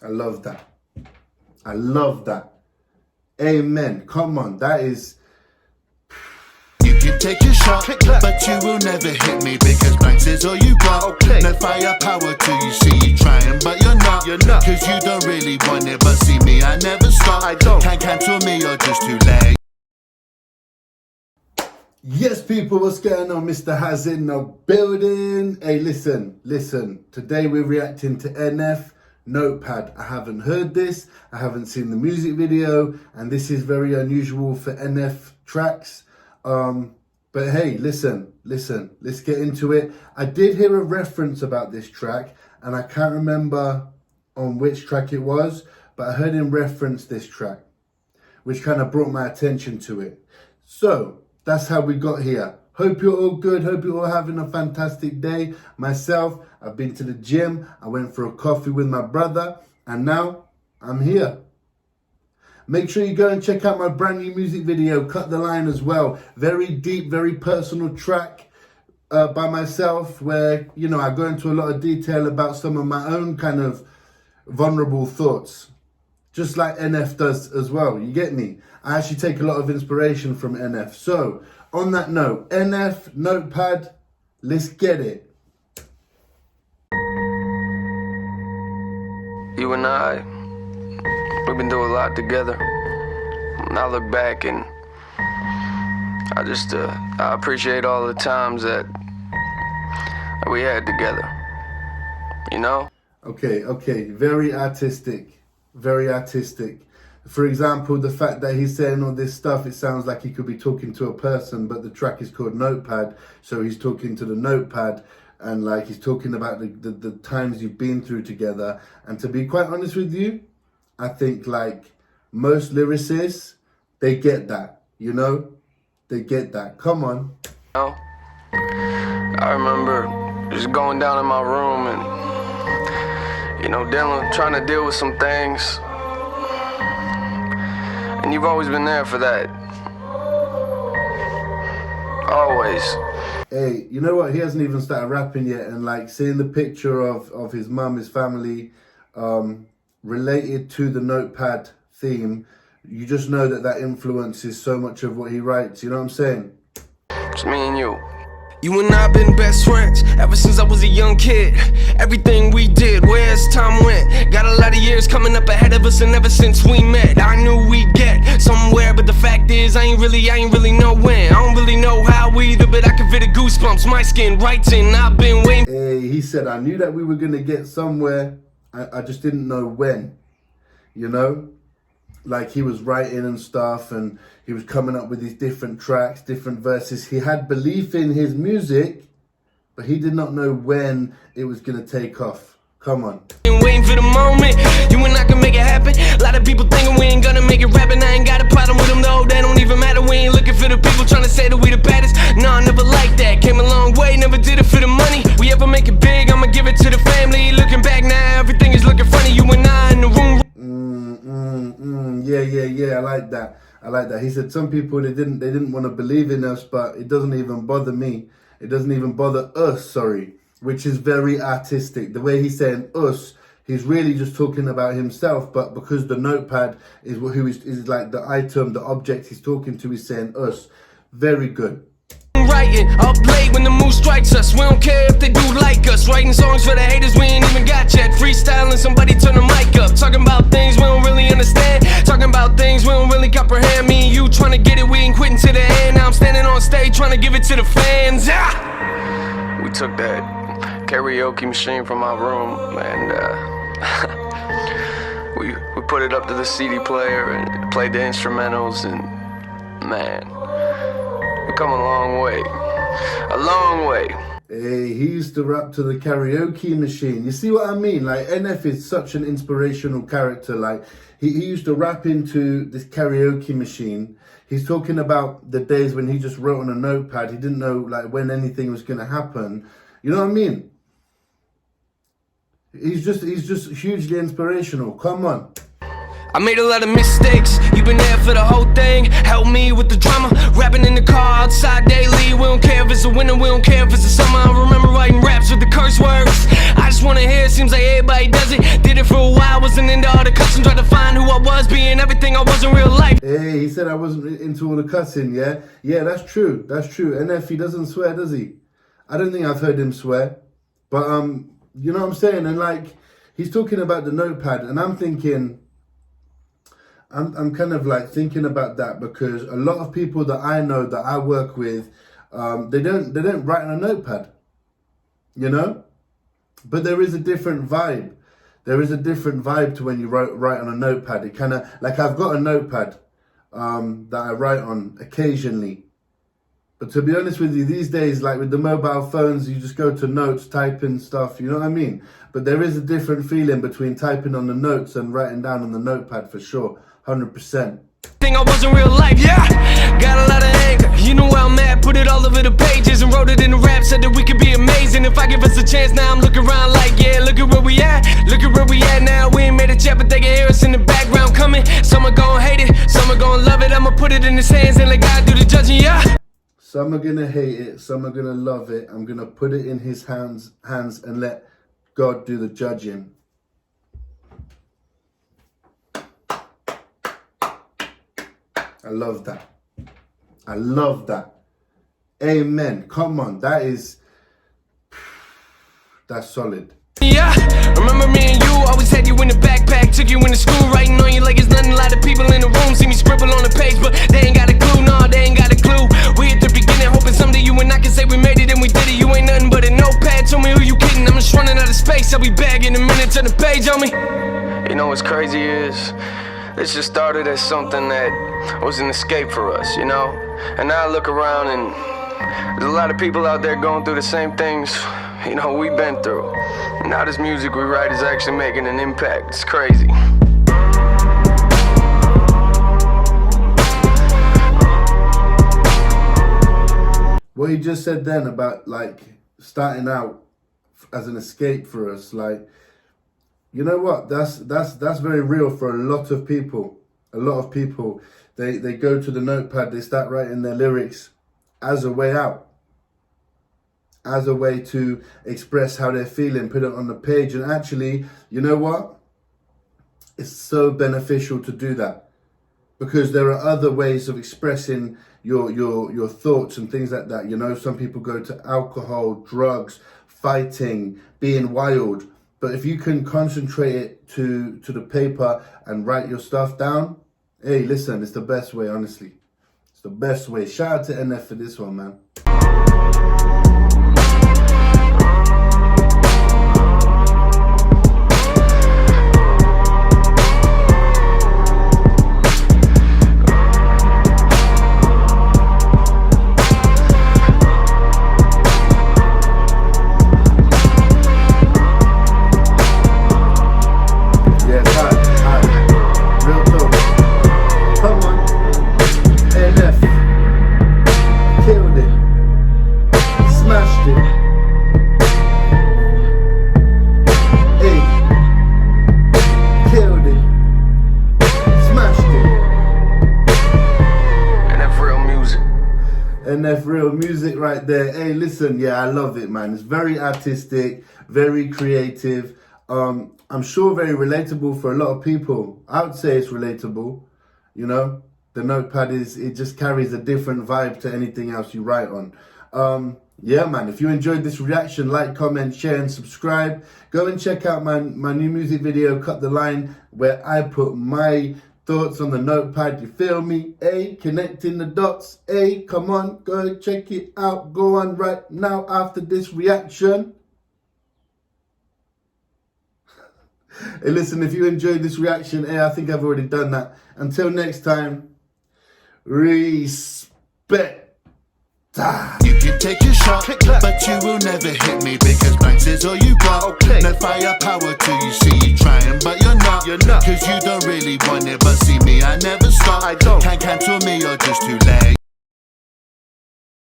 I love that. I love that. Amen. Come on, that is... You can take your shot, but you will never hit me because blanks is all you got. Okay. No firepower till you see you trying, but you're not. Cause you don't really want it, but see me, I never stop. I don't. Can't cancel me, you're just too late. Yes, people, what's going on? Mr. Has in the building. Hey, listen. Today we're reacting to NF Notepad. I haven't heard this. I haven't seen the music video, and this is very unusual for NF tracks. But hey, listen, let's get into it. I did hear a reference about this track, and I can't remember on which track it was, but I heard him reference this track, which kind of brought my attention to it. So that's how we got here. Hope you're all good. Hope you're all having a fantastic day. Myself, I've been to the gym. I went for a coffee with my brother, and now I'm here. Make sure you go and check out my brand new music video, Cut the Line, as well. Very deep, very personal track by myself where, you know, I go into a lot of detail about some of my own kind of vulnerable thoughts, just like NF does as well. You get me? I actually take a lot of inspiration from NF. So, on that note, NF, Notepad, let's get it. You and I, we've been through a lot together. And I look back and I just, I appreciate all the times that we had together, you know? Okay, very artistic. For example, the fact that he's saying all this stuff, it sounds like he could be talking to a person, but the track is called Notepad, so he's talking to the notepad, and like he's talking about the times you've been through together. And to be quite honest with you, I think like most lyricists, they get that, you know? They get that. Come on. I remember just going down in my room and, you know, trying to deal with some things. And you've always been there for that. Always. Hey, you know what? He hasn't even started rapping yet, and like seeing the picture of his mum, his family, related to the Notepad theme, you just know that influences so much of what he writes. You know what I'm saying? It's me and you. You and I been best friends ever since I was a young kid. Everything we did, where's time went? Got a lot of years coming up ahead of us, and ever since we met, I knew we'd get somewhere. But the fact is, I ain't really know when. I don't really know how either, but I can feel the goosebumps, my skin right in. I've been waiting. Hey, he said, I knew that we were gonna get somewhere. I just didn't know when. You know? Like he was writing and stuff, and he was coming up with these different tracks, different verses. He had belief in his music, but he did not know when it was gonna take off. Come on. Waiting for the moment, you and I can make it happen. A lot of people thinking we ain't gonna make it rapping. I ain't got a problem with them though, that don't even matter. We ain't looking for the people trying to say that we the baddest. No, I never like that, came a long way, never did it for the money. We ever make it big, I'ma give it to the family. Looking back now, everything is looking funny. You and I in the room. Yeah, I like that. He said some people, they didn't want to believe in us, but it doesn't even bother me. It doesn't even bother us, sorry, which is very artistic. The way he's saying us, he's really just talking about himself, but because the notepad is who is like the item, the object he's talking to, he's saying us. Very good. Writing up late when the mood strikes us. We don't care if they do like us. Writing songs for the haters we ain't even got yet. Freestyling, somebody turn the mic up. Talking about things we don't really understand. Talking about things we don't really comprehend. Me and you trying to get it, we ain't quitting to the end. Now I'm standing on stage trying to give it to the fans. We took that karaoke machine from my room and we put it up to the CD player and played the instrumentals, and man, we've come a long way. A long way. Hey, he used to rap to the karaoke machine. You see what I mean? Like, NF is such an inspirational character. Like, he used to rap into this karaoke machine. He's talking about the days when he just wrote on a notepad. He didn't know, like, when anything was going to happen. You know what I mean? He's just hugely inspirational. Come on. I made a lot of mistakes, you've been there for the whole thing. Help me with the drama, rapping in the car outside daily. We don't care if it's a winter, we don't care if it's a summer. I remember writing raps with the curse words. I just wanna hear seems like everybody does it. Did it for a while, wasn't into all the cussing. Tried to find who I was, being everything I wasn't real life. Hey, he said I wasn't into all the cussing, yeah? Yeah, that's true, that's true. NF, he doesn't swear, does he? I don't think I've heard him swear. But, you know what I'm saying? And like, he's talking about the Notepad, and I'm thinking, I'm kind of like thinking about that, because a lot of people that I know, that I work with, they don't write on a notepad, you know? But there is a different vibe. There is a different vibe to when you write on a notepad. It kind of, like, I've got a notepad that I write on occasionally. But to be honest with you, these days, like with the mobile phones, you just go to notes, type in stuff, you know what I mean? But there is a different feeling between typing on the notes and writing down on the notepad, for sure, 100%. Thing I wasn't real life, yeah. Got a lot of anger, you know where I'm at. Put it all over the pages and wrote it in the rap. Said that we could be amazing if I give us a chance. Now I'm looking around like, yeah, look at where we at. Look at where we at now. We ain't made a chat, but they can hear us in the background coming. Some are gonna hate it, some are gonna love it. I'ma put it in his hands and let God do the judging, yeah. Some are gonna hate it, some are gonna love it. I'm gonna put it in his hands and let God do the judging. I love that. I love that. Amen. Come on, that's solid. Yeah, remember me and you, always had you in the backpack. Took you into school, writing on you like it's nothing. A lot of people in the room see me scribble on the page, but they ain't got a clue, no, they ain't got a clue. We at the beginning, hoping someday you and I can say we made it and we did it. You ain't nothing but a notepad, tell me who you kidding. I'm just running out of space, I'll be back in a minute, turn the page on me. You know what's crazy is, this just started as something that was an escape for us, you know? And now I look around and there's a lot of people out there going through the same things, you know, we've been through. And now this music we write is actually making an impact. It's crazy. What he just said then about like starting out as an escape for us, like, you know what? That's very real for a lot of people. A lot of people, they go to the notepad, they start writing their lyrics as a way out, as a way to express how they're feeling, put it on the page. And actually, you know what? It's so beneficial to do that, because there are other ways of expressing your thoughts and things like that. You know, some people go to alcohol, drugs, fighting, being wild. But if you can concentrate it to the paper and write your stuff down, hey, listen, it's the best way, honestly. It's the best way. Shout out to NF for this one, man. NF real music right there. Hey, listen, yeah, I love it, man. It's very artistic, very creative. I'm sure very relatable for a lot of people. I would say it's relatable, you know. The notepad it just carries a different vibe to anything else you write on. Yeah, man, if you enjoyed this reaction, like, comment, share, and subscribe. Go and check out my new music video, Cut the Line, where I put my thoughts on the notepad. You feel me? Hey, connecting the dots. Hey, come on, go check it out. Go on right now after this reaction. Hey, listen, if you enjoyed this reaction, hey, I think I've already done that. Until next time, respect. You can take your shot, but you will never hit me, because blanks is all you got. No firepower till you see you trying, but you're not. Cause you don't really want it, but see me, I never stop. Can't cancel me, you're just too late.